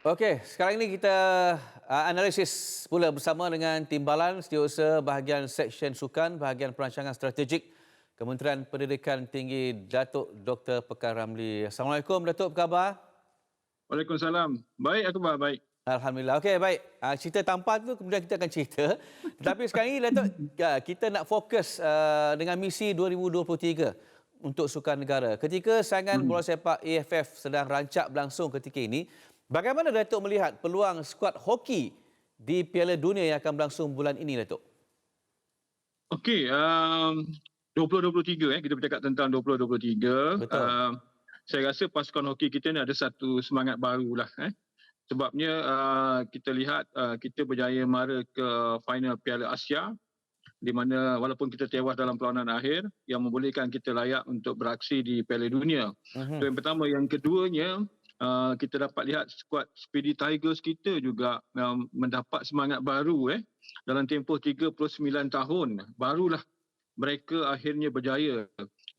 Okey, sekarang ini kita analisis pula bersama dengan Timbalan Setiausaha Bahagian Seksyen Sukan Bahagian Perancangan Strategik Kementerian Pendidikan Tinggi Datuk Dr. Pekan Ramli. Assalamualaikum Datuk, apa khabar? Waalaikumsalam. Baik, aku baik. Alhamdulillah. Okey, baik. Cerita tampan tu kemudian kita akan cerita. Tetapi sekarang ini Datuk, kita nak fokus dengan misi 2023 untuk Sukan Negara. Ketika saingan bola Hmm. sepak AFF sedang rancak berlangsung ketika ini, bagaimana Datuk melihat peluang skuad hoki di Piala Dunia yang akan berlangsung bulan ini, Datuk? Okey, 2023 kita bercakap tentang 2023. Betul. Saya rasa pasukan hoki kita ni ada satu semangat barulah. Sebabnya kita lihat kita berjaya mara ke final Piala Asia di mana walaupun kita tewas dalam perlawanan akhir yang membolehkan kita layak untuk beraksi di Piala Dunia. Itu Mhm. yang pertama. Yang keduanya, kita dapat lihat skuad Speedy Tigers kita juga mendapat semangat baru dalam tempoh 39 tahun. Barulah mereka akhirnya berjaya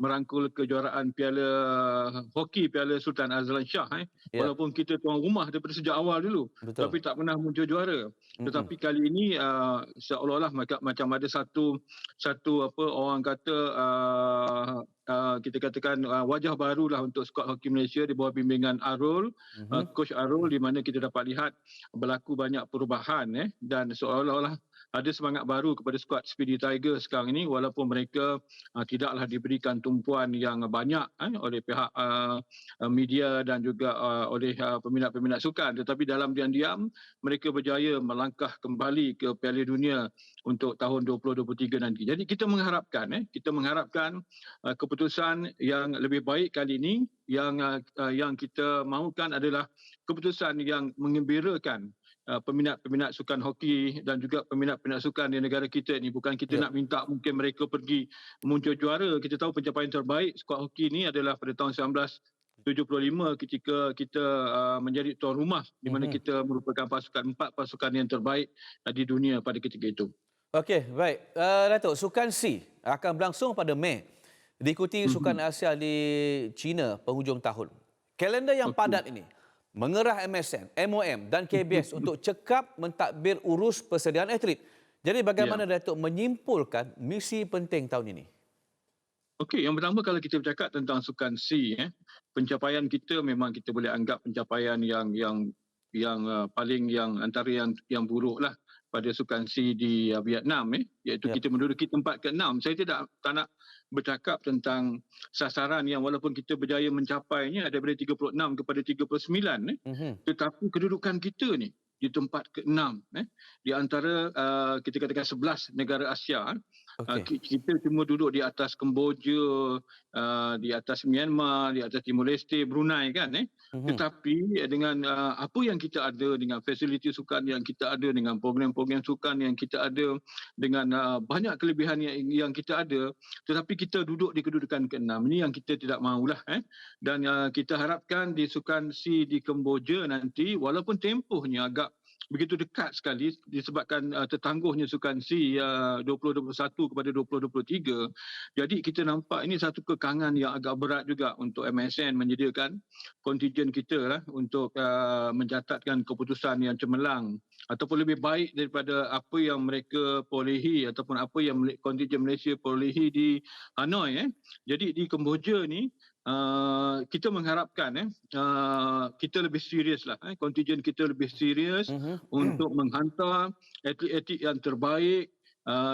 merangkul kejuaraan Piala Sultan Azlan Shah. Ya, Walaupun kita tuan rumah daripada sejak awal dulu, betul. tapi tak pernah muncul juara. Mhm. Tetapi kali ini seolah-olah macam ada satu apa orang kata kita katakan wajah barulah untuk skuad hoki Malaysia di bawah bimbingan Arul, Mhm. coach Arul, di mana kita dapat lihat berlaku banyak perubahan dan seolah-olah ada semangat baru kepada skuad Speedy Tigers sekarang ini walaupun mereka tidaklah diberikan tumpuan yang banyak oleh pihak media dan juga oleh peminat-peminat sukan, tetapi dalam diam-diam mereka berjaya melangkah kembali ke Piala Dunia untuk tahun 2023 nanti. Jadi kita mengharapkan keputusan yang lebih baik kali ini. Yang kita mahukan adalah keputusan yang mengembirakan peminat-peminat sukan hoki dan juga peminat-peminat sukan di negara kita ni. Bukan kita Ya. nak minta mungkin mereka pergi muncul juara. Kita tahu pencapaian terbaik skuad hoki ni adalah pada tahun 1975 ketika kita menjadi tuan rumah, di mana Mhm. kita merupakan empat pasukan yang terbaik di dunia pada ketika itu. Okey, baik. Datuk, Sukan SEA akan berlangsung pada Mei. Diikuti Sukan Mhm. Asia di China penghujung tahun. Kalender yang Okey. padat ini mengerah MSN, MOM dan KBS untuk cekap mentadbir urus persediaan atlet. Jadi Ya. bagaimana Datuk menyimpulkan misi penting tahun ini? Okey, yang pertama kalau kita bercakap tentang Sukan SEA, pencapaian kita memang kita boleh anggap pencapaian yang paling yang antara yang buruklah pada Sukan SEA di Vietnam, iaitu Ya. kita menduduki tempat ke-6. Saya tak nak bercakap tentang sasaran yang walaupun kita berjaya mencapainya daripada 36 kepada 39, Mhm. tetapi kedudukan kita ni di tempat ke-6 di antara kita katakan 11 negara Asia. Okey. Kita cuma duduk di atas Kemboja, di atas Myanmar, di atas Timor Leste, Brunei kan. Mhm. Tetapi dengan apa yang kita ada, dengan fasiliti sukan yang kita ada, dengan program-program sukan yang kita ada, dengan banyak kelebihan yang kita ada, tetapi kita duduk di kedudukan ke-6. Ini yang kita tidak mahulah. Dan kita harapkan di Sukan SEA di Kemboja nanti, walaupun tempohnya agak begitu dekat sekali disebabkan tertangguhnya Sukan SEA 2021 kepada 2023. Jadi kita nampak ini satu kekangan yang agak berat juga untuk MSN menyediakan kontijen kita lah untuk mencatatkan keputusan yang cemerlang ataupun lebih baik daripada apa yang mereka perolehi ataupun apa yang kontijen Malaysia perolehi di Hanoi. Jadi di Kemboja ni kita mengharapkan kita lebih serius lah, kontijen kita lebih serius Mhm. untuk menghantar atlet-atlet yang terbaik,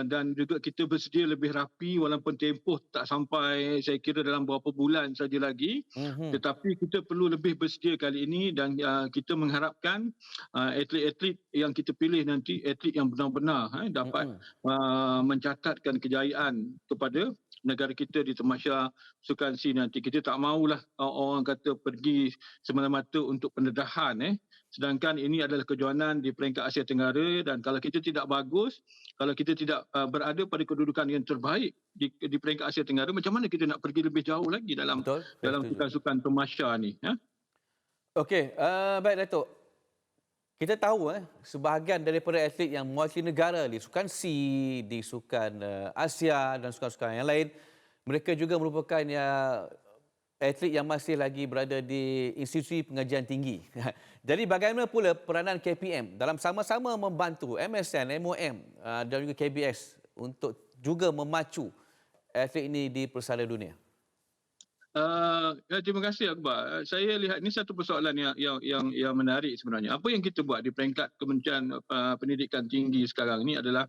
dan juga kita bersedia lebih rapi walaupun tempoh tak sampai saya kira dalam beberapa bulan saja lagi, Mhm. tetapi kita perlu lebih bersedia kali ini dan kita mengharapkan atlet-atlet yang kita pilih nanti atlet yang benar-benar dapat Mhm. mencatatkan kejayaan kepada negara kita di Tamasya Sukan SEA nanti. Kita tak maulah orang kata pergi semata-mata untuk pendedahan. Sedangkan ini adalah kejohanan di peringkat Asia Tenggara dan kalau kita tidak bagus, kalau kita tidak berada pada kedudukan yang terbaik di peringkat Asia Tenggara, macam mana kita nak pergi lebih jauh lagi dalam Betul, saya dalam setuju. sukan-sukan Tamasya ni? Okey, baik Datuk. Kita tahu sebahagian daripada atlet yang mewakili negara di Sukan SEA, di Sukan Asia dan sukan-sukan yang lain, mereka juga merupakan atlet yang masih lagi berada di institusi pengajian tinggi. Jadi bagaimana pula peranan KPM dalam sama-sama membantu MSN, MOM dan juga KBS untuk juga memacu atlet ini di persada dunia? Terima kasih Akbar. Saya lihat ini satu persoalan yang menarik sebenarnya. Apa yang kita buat di peringkat Kementerian Pendidikan Tinggi sekarang ini adalah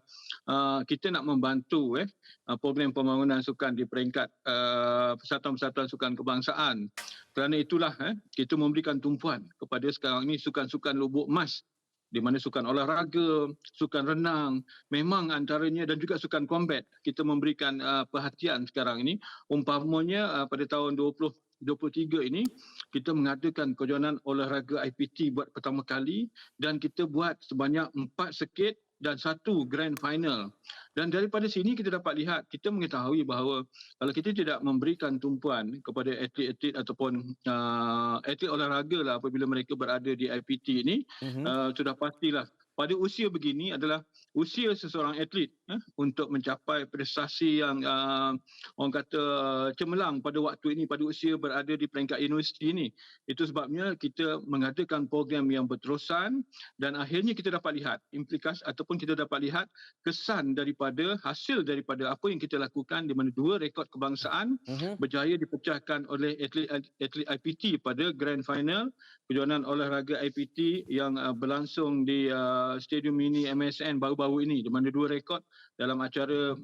kita nak membantu program pembangunan sukan di peringkat persatuan-persatuan sukan kebangsaan. Kerana itulah kita memberikan tumpuan kepada sekarang ini sukan-sukan lubuk emas, di mana sukan olahraga, sukan renang, memang antaranya, dan juga sukan combat. Kita memberikan perhatian sekarang ini. Umpamanya pada tahun 2023 ini, kita mengadakan kejohanan olahraga IPT buat pertama kali, dan kita buat sebanyak 4 sirkuit dan 1 grand final. Dan daripada sini kita dapat lihat, kita mengetahui bahawa kalau kita tidak memberikan tumpuan kepada atlet-atlet ataupun atlet olahraga lah apabila mereka berada di IPT ini, sudah pastilah pada usia begini adalah usia seseorang atlet untuk mencapai prestasi yang orang kata cemerlang pada waktu ini, pada usia berada di peringkat universiti ini. Itu sebabnya kita mengadakan program yang berterusan, dan akhirnya kita dapat lihat implikasi ataupun kita dapat lihat kesan daripada hasil daripada apa yang kita lakukan, di mana 2 rekod kebangsaan berjaya dipecahkan oleh atlet IPT pada grand final kejohanan olahraga IPT yang berlangsung di Stadium Mini MSN baru-baru ini, di mana 2 rekod dalam acara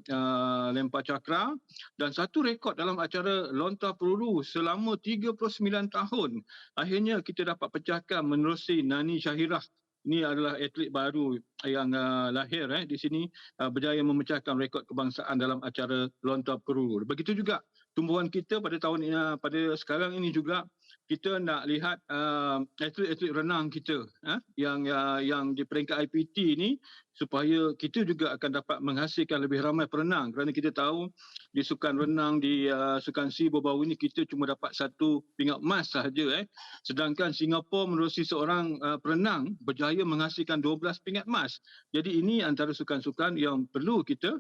lempar cakra dan 1 rekod dalam acara lontar peluru selama 39 tahun. Akhirnya kita dapat pecahkan menerusi Nani Syahirah. Ini adalah atlet baru yang lahir di sini, berjaya memecahkan rekod kebangsaan dalam acara lontar peluru. Begitu juga tumbuhan kita pada pada sekarang ini juga, kita nak lihat atlet-atlet renang kita yang di peringkat IPT ini, supaya kita juga akan dapat menghasilkan lebih ramai perenang, kerana kita tahu di sukan renang, di sukan SEA baru-baru ini kita cuma dapat 1 pingat emas sahaja, sedangkan Singapura menerusi seorang perenang berjaya menghasilkan 12 pingat emas. Jadi ini antara sukan-sukan yang perlu kita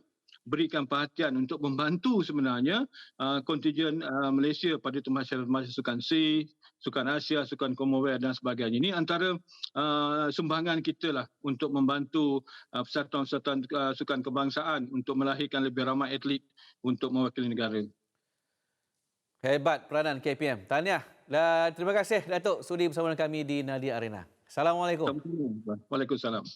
berikan perhatian untuk membantu sebenarnya kontijen Malaysia pada temasa sukan SEA, sukan Asia, sukan Commonwealth dan sebagainya. Ini antara sumbangan kita lah untuk membantu persatuan-persatuan sukan kebangsaan untuk melahirkan lebih ramai atlet untuk mewakili negara. Hebat peranan KPM. Tahniah dan terima kasih Datuk sudi bersama dengan kami di Nadia Arena. Assalamualaikum. Waalaikumsalam.